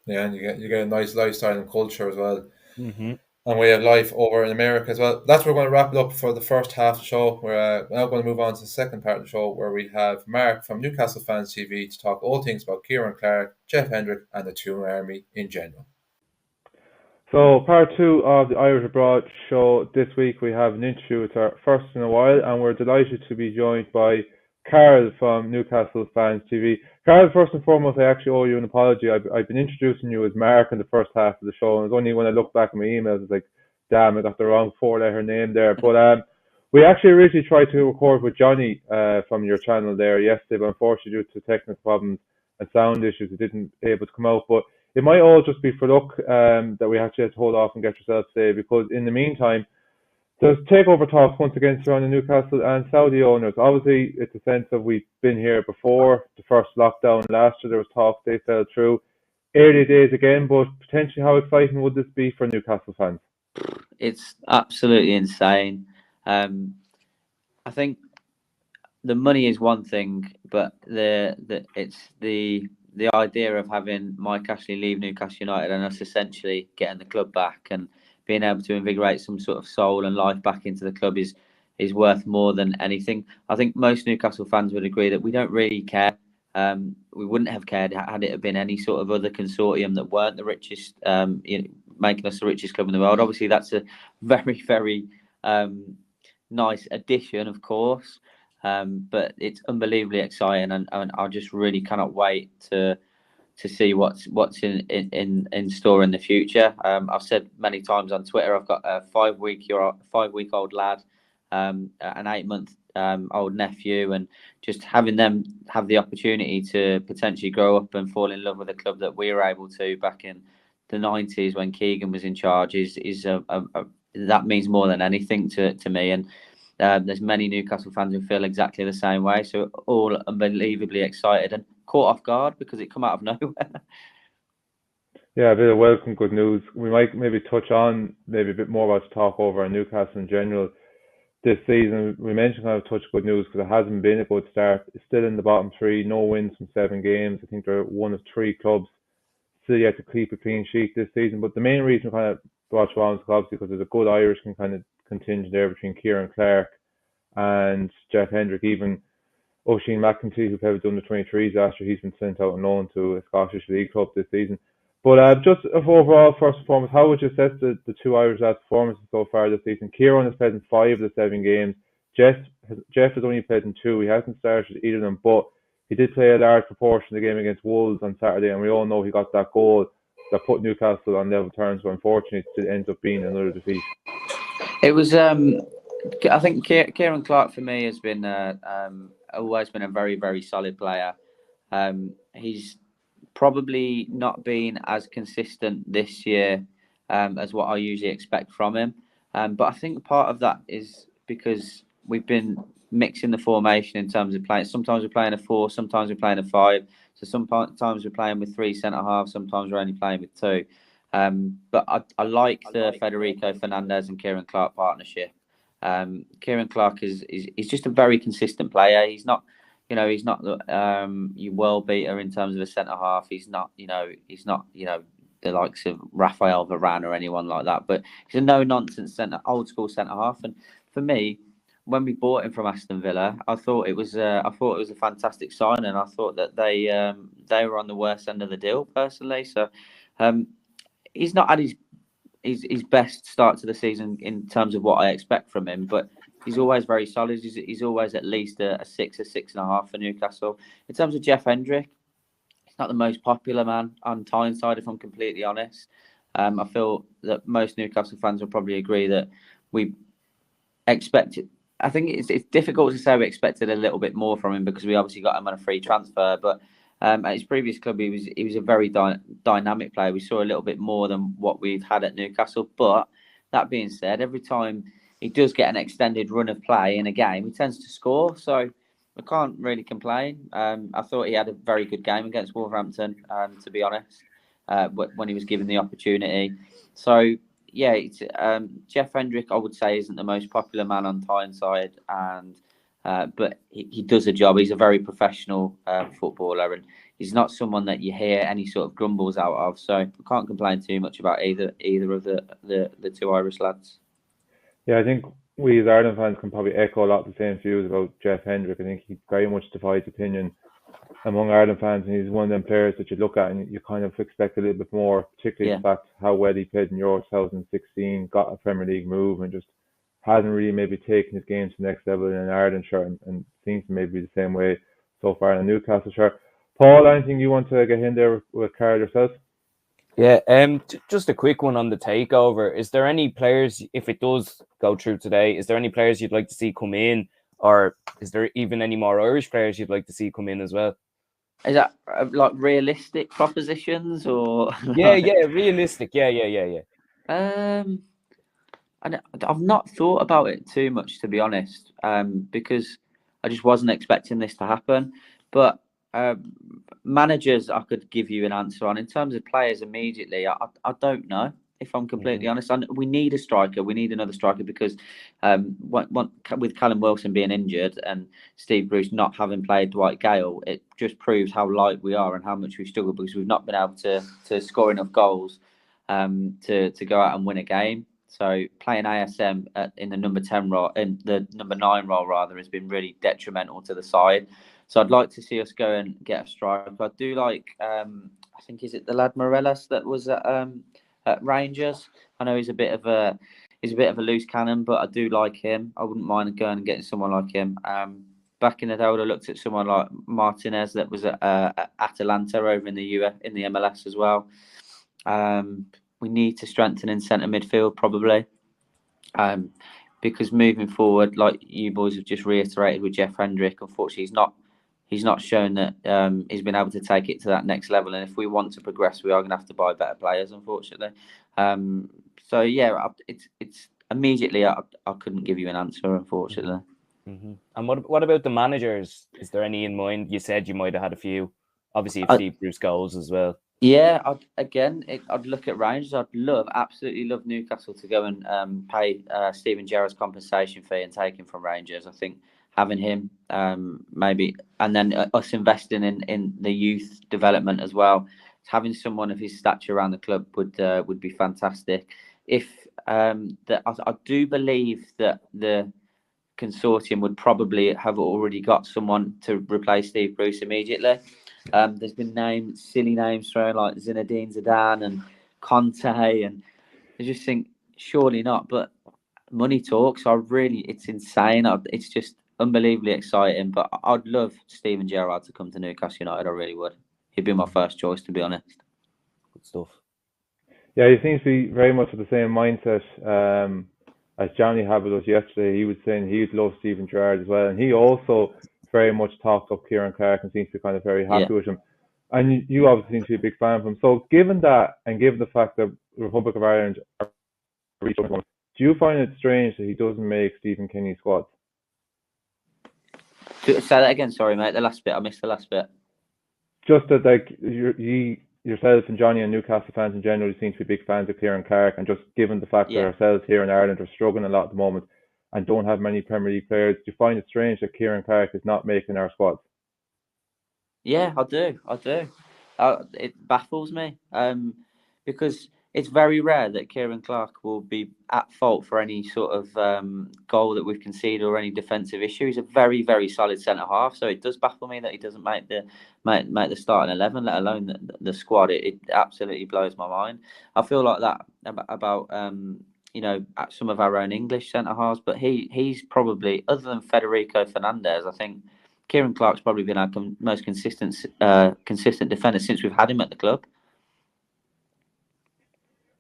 Yeah, and you get a nice lifestyle and culture as well. Mm-hmm. And way of life over in America as well. That's where we're going to wrap it up for the first half of the show. We're now going to move on to the second part of the show, where we have Mark from Newcastle Fans TV to talk all things about Ciaran Clark, Jeff Hendrick, and the Toon Army in general. So, part 2 of the Irish Abroad show. This week we have an interview with our first in a while, and we're delighted to be joined by Karl from Newcastle Fans TV. Karl, first and foremost, I actually owe you an apology. I've been introducing you as Mark in the first half of the show, and it's only when I look back at my emails, it's like, damn, I got the wrong 4-letter name there. But we actually originally tried to record with Johnny from your channel there yesterday, but unfortunately due to technical problems and sound issues, it didn't able to come out. But it might all just be for luck that we actually had to hold off and get yourself saved, because in the meantime, there's takeover talks once again surrounding Newcastle and Saudi owners. Obviously, it's a sense of we've been here before. The first lockdown last year, there was talks, they fell through. Early days again, but potentially how exciting would this be for Newcastle fans? It's absolutely insane. I think the money is one thing, but it's the idea of having Mike Ashley leave Newcastle United and us essentially getting the club back and being able to invigorate some sort of soul and life back into the club is worth more than anything. I think most Newcastle fans would agree that we don't really care. We wouldn't have cared had it been any sort of other consortium that weren't the richest, making us the richest club in the world. Obviously, that's a very, very nice addition, of course. But it's unbelievably exciting, and I just really cannot wait to see what's in store in the future. I've said many times on Twitter, I've got a 5-week-old lad, an 8-month old nephew, and just having them have the opportunity to potentially grow up and fall in love with a club that we were able to back in the 90s when Keegan was in charge is that means more than anything to me. And there's many Newcastle fans who feel exactly the same way. So all unbelievably excited and caught off guard because it come out of nowhere. Yeah, a bit of welcome good news. We might maybe touch on maybe a bit more about the talk over in Newcastle in general this season. We mentioned kind of touch good news because it hasn't been a good start. It's still in the bottom 3, no wins from 7 games. I think they're one of 3 clubs still yet to keep a clean sheet this season. But the main reason we kind of brought you on is obviously because there's a good Irish kind of contingent there between Ciaran Clark and Jeff Hendrick, even Oisin McEntee, who played with the under-23s last year. He's been sent out on loan to a Scottish League club this season. But just overall, first and foremost, how would you assess the 2 Irish lads' performances so far this season? Ciaran has played in 5 of the 7 games. Jeff has only played in 2. He hasn't started either of them, but he did play a large proportion of the game against Wolves on Saturday, and we all know he got that goal that put Newcastle on level terms, but unfortunately it ends up being another defeat. It was. I think Ciaran Clark for me has been always been a very, very solid player. He's probably not been as consistent this year as what I usually expect from him. But I think part of that is because we've been mixing the formation in terms of playing. Sometimes we're playing a 4, sometimes we're playing a 5. So sometimes we're playing with 3 centre halves, sometimes we're only playing with 2. But I like the Federico Fernandez and Ciaran Clark partnership. Ciaran Clark is just a very consistent player. He's not, he's not your world beater in terms of a centre half. He's not, the likes of Rafael Varane or anyone like that. But he's a no nonsense old school centre half. And for me, when we bought him from Aston Villa, I thought it was a fantastic sign, and I thought that they were on the worst end of the deal personally. So he's not had his best start to the season in terms of what I expect from him, but he's always very solid. He's always at least a 6, a 6.5 for Newcastle. In terms of Jeff Hendrick, he's not the most popular man on Tyneside, if I'm completely honest. I feel that most Newcastle fans will probably agree that we expected. I think it's difficult to say we expected a little bit more from him because we obviously got him on a free transfer, but at his previous club, he was a very dynamic player. We saw a little bit more than what we've had at Newcastle. But that being said, every time he does get an extended run of play in a game, he tends to score. So I can't really complain. I thought he had a very good game against Wolverhampton, to be honest, when he was given the opportunity. So yeah, it's, Jeff Hendrick, I would say, isn't the most popular man on Tyneside, but he does a job. He's a very professional footballer, and he's not someone that you hear any sort of grumbles out of. So I can't complain too much about either of the 2 Irish lads. Yeah, I think we as Ireland fans can probably echo a lot of the same views about Jeff Hendrick. I think he very much divides opinion among Ireland fans, and he's one of them players that you look at and you kind of expect a little bit more, particularly the fact how well he played in Euro 2016, got a Premier League move, and just hasn't really maybe taken his game to the next level in an Ireland shirt, and seems to maybe be the same way so far in a Newcastle shirt. Paul, anything you want to get in there with Karl yourself? Yeah, just a quick one on the takeover. Is there any players, if it does go through today, is there any players you'd like to see come in, or is there even any more Irish players you'd like to see come in as well? Is that like realistic propositions or? Yeah, realistic. Yeah. I've not thought about it too much, to be honest, because I just wasn't expecting this to happen. But managers, I could give you an answer on. In terms of players immediately, I don't know, if I'm completely honest. We need a striker. We need another striker because with Callum Wilson being injured and Steve Bruce not having played Dwight Gale, it just proves how light we are and how much we struggle because we've not been able to score enough goals to go out and win a game. So playing ASM in the number 10 role, in the number 9 role rather, has been really detrimental to the side. So I'd like to see us go and get a striker. I do like, I think, is it the lad Morelos that was at Rangers? I know he's a bit of a loose cannon, but I do like him. I wouldn't mind going and getting someone like him. Back in the day, I would have looked at someone like Martinez that was at Atalanta over in the MLS as well. We need to strengthen in centre midfield probably, because moving forward, like you boys have just reiterated with Jeff Hendrick, unfortunately he's not shown that he's been able to take it to that next level. And if we want to progress, we are going to have to buy better players, unfortunately. So yeah, it's immediately I couldn't give you an answer, unfortunately. Mm-hmm. And what about the managers? Is there any in mind? You said you might have had a few. Obviously, if Steve Bruce goes as well. Yeah, I'd look at Rangers. Absolutely love Newcastle to go and pay Steven Gerrard's compensation fee and take him from Rangers. I think having him maybe, and then us investing in the youth development as well, having someone of his stature around the club would be fantastic. If I do believe that the consortium would probably have already got someone to replace Steve Bruce immediately. There's been silly names thrown like Zinedine Zidane and Conte, and I just think surely not. But money talks. It's insane. It's just unbelievably exciting. But I'd love Steven Gerrard to come to Newcastle United. I really would. He'd be my first choice, to be honest. Good stuff. Yeah, he seems to be very much of the same mindset as Johnny had with us yesterday, he was saying he'd love Stephen Gerard as well, and he also very much talked up Ciaran Clark and seems to be kind of very happy with him. And you obviously seem to be a big fan of him. So given that, and given the fact that the Republic of Ireland are do you find it strange that he doesn't make Stephen Kenny's squad? Say that again, sorry, mate. The last bit, I missed the last bit. Just that, like, yourself and Johnny and Newcastle fans in general seem to be big fans of Ciaran Clark, and just given the fact that ourselves here in Ireland are struggling a lot at the moment and don't have many Premier League players, do you find it strange that Ciaran Clark is not making our squad? Yeah, I do. It baffles me because it's very rare that Ciaran Clark will be at fault for any sort of goal that we've conceded or any defensive issue. He's a very, very solid centre half, so it does baffle me that he doesn't make the starting 11, let alone the squad. It absolutely blows my mind. I feel like that about some of our own English centre halves, but he's probably, other than Federico Fernandez, I think Ciaran Clark's probably been our most consistent defender since we've had him at the club.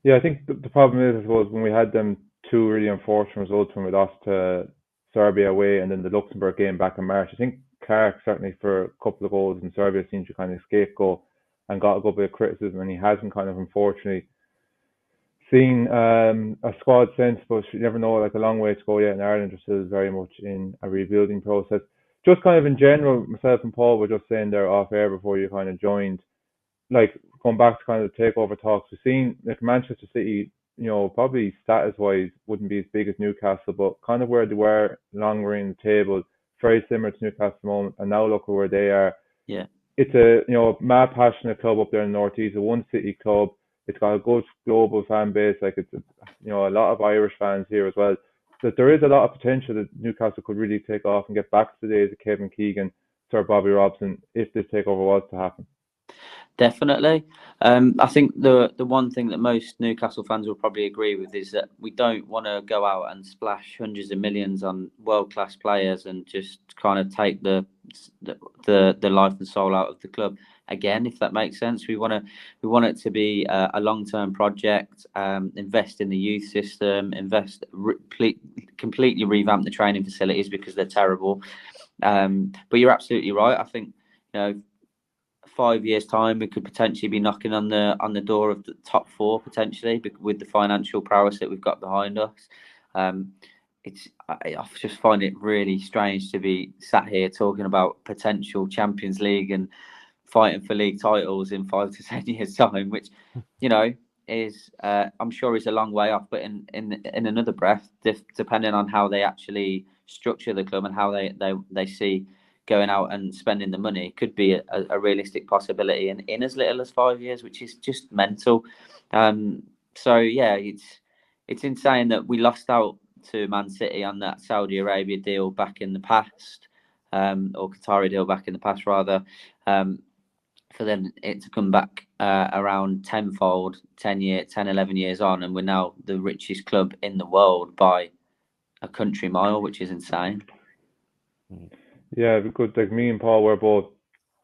Yeah, I think the problem is, I suppose, when we had them two really unfortunate results when we lost to Serbia away and then the Luxembourg game back in March, I think Clark, certainly for a couple of goals in Serbia, seemed to kind of scapegoat and got a good bit of criticism, and he hasn't kind of unfortunately seen a squad since, but you never know, like, a long way to go yet in Ireland. We're still very much in a rebuilding process. Just kind of in general, myself and Paul were just saying there off air before you kind of joined, like, going back to kind of the takeover talks, we've seen, like, Manchester City, probably status-wise wouldn't be as big as Newcastle, but kind of where they were longer in the table, very similar to Newcastle at the moment, and now look at where they are. Yeah. It's a, mad passionate club up there in the Northeast, a one city club. It's got a good global fan base, like it's a lot of Irish fans here as well. That there is a lot of potential that Newcastle could really take off and get back to the days of Kevin Keegan, Sir Bobby Robson, if this takeover was to happen. Definitely. I think the one thing that most Newcastle fans will probably agree with is that we don't want to go out and splash hundreds of millions on world-class players and just kind of take the life and soul out of the club. Again, if that makes sense, we want it to be a long-term project. Invest in the youth system. Completely revamp the training facilities because they're terrible. But you're absolutely right. I think 5 years' time, we could potentially be knocking on the door of the top four potentially with the financial prowess that we've got behind us. I just find it really strange to be sat here talking about potential Champions League and fighting for league titles in 5 to 10 years' time, which is I'm sure is a long way off. But in another breath, depending on how they actually structure the club and how they see going out and spending the money, could be a realistic possibility in as little as 5 years, which is just mental. So yeah, it's insane that we lost out to Man City on that Saudi Arabia deal back in the past, or Qatari deal back in the past rather, for then it to come back around tenfold 11 years on, and we're now the richest club in the world by a country mile, which is insane. Yeah, because like me and Paul were both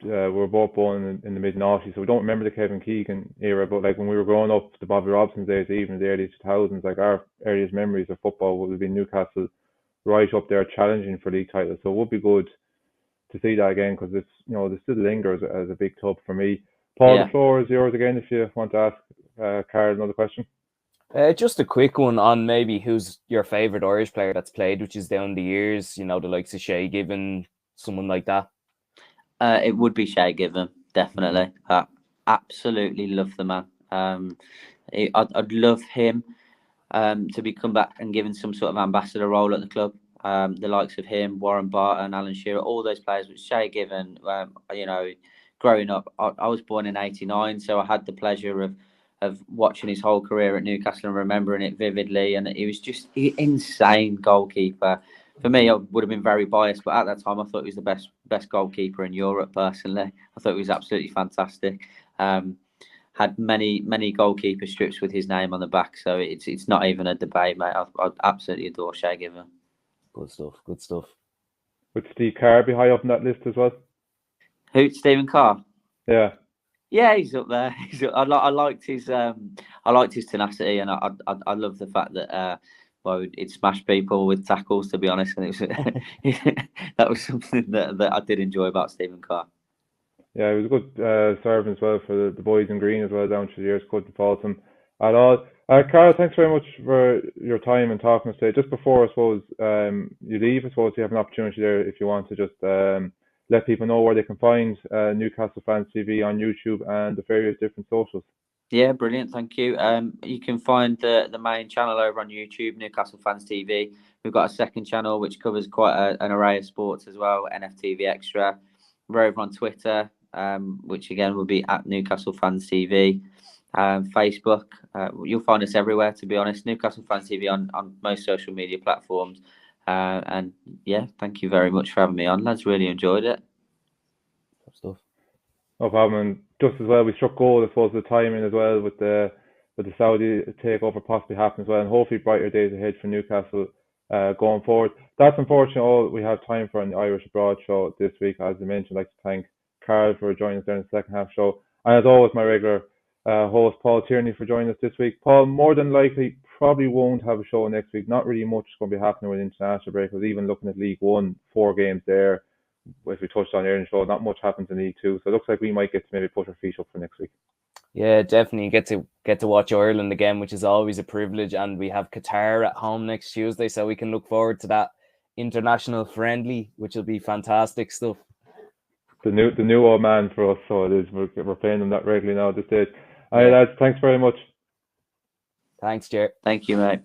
born in the mid-noughties, so we don't remember the Kevin Keegan era, but like when we were growing up, the Bobby Robson days, even in the early 2000s, like our earliest memories of football would have been Newcastle right up there challenging for league titles. So it would be good to see that again, because it's this still lingers as a big club for me. Paul, The floor is yours again if you want to ask Karl another question. Just a quick one on maybe who's your favourite Irish player that's played, which is down the years, the likes of Shay Given, someone like that. It would be Shay Given, definitely. Absolutely love the man. I'd love him to be come back and given some sort of ambassador role at the club. The likes of him, Warren Barton, Alan Shearer, all those players. But Shay Given, growing up, I was born in '89, so I had the pleasure of watching his whole career at Newcastle and remembering it vividly. And he was just an insane goalkeeper. For me, I would have been very biased, but at that time, I thought he was the best goalkeeper in Europe. Personally, I thought he was absolutely fantastic. Had many goalkeeper strips with his name on the back, so it's not even a debate, mate. I absolutely adore Shay Given. Good stuff. Would Steve Carr be high up on that list as well? Who? Stephen Carr? Yeah. Yeah, he's up there. I liked his tenacity, and I love the fact that well, he'd smash people with tackles, to be honest, and it was that was something that I did enjoy about Stephen Clark. Yeah, he was a good servant as well for the boys in green as well down through the years. Couldn't fault him at all. Karl, thanks very much for your time and talking to us today. Just before, I suppose, you leave, I suppose you have an opportunity there if you want to just let people know where they can find Newcastle Fans TV on YouTube and the various different socials. Yeah, brilliant. Thank you. You can find the main channel over on YouTube, Newcastle Fans TV. We've got a second channel which covers quite an array of sports as well, NFTV Extra. We're over on Twitter, which again will be at Newcastle Fans TV. Facebook, you'll find us everywhere, to be honest. Newcastle Fans TV on most social media platforms. And yeah, thank you very much for having me on, lads. Really enjoyed it. Stuff. No problem. And just as well, we struck gold, I suppose, the timing as well with the Saudi takeover possibly happening as well, and hopefully brighter days ahead for Newcastle going forward. That's unfortunately all we have time for on the Irish Abroad show this week. As I mentioned, I'd like to thank Karl for joining us there in the second half show, and as always, my regular host Paul Tierney for joining us this week. Paul, more than likely, probably won't have a show next week. Not really much is going to be happening with international break. I was even looking at League One, 4 games there. As we touched on earlier in the show, not much happens in League Two, so it looks like we might get to maybe put our feet up for next week. Yeah, definitely get to watch Ireland again, which is always a privilege. And we have Qatar at home next Tuesday, so we can look forward to that international friendly, which will be fantastic stuff. The new old man for us, so it is. We're playing them that regularly now at this stage. All right, lads, thanks very much. Thanks, Gerard. Thank you, mate.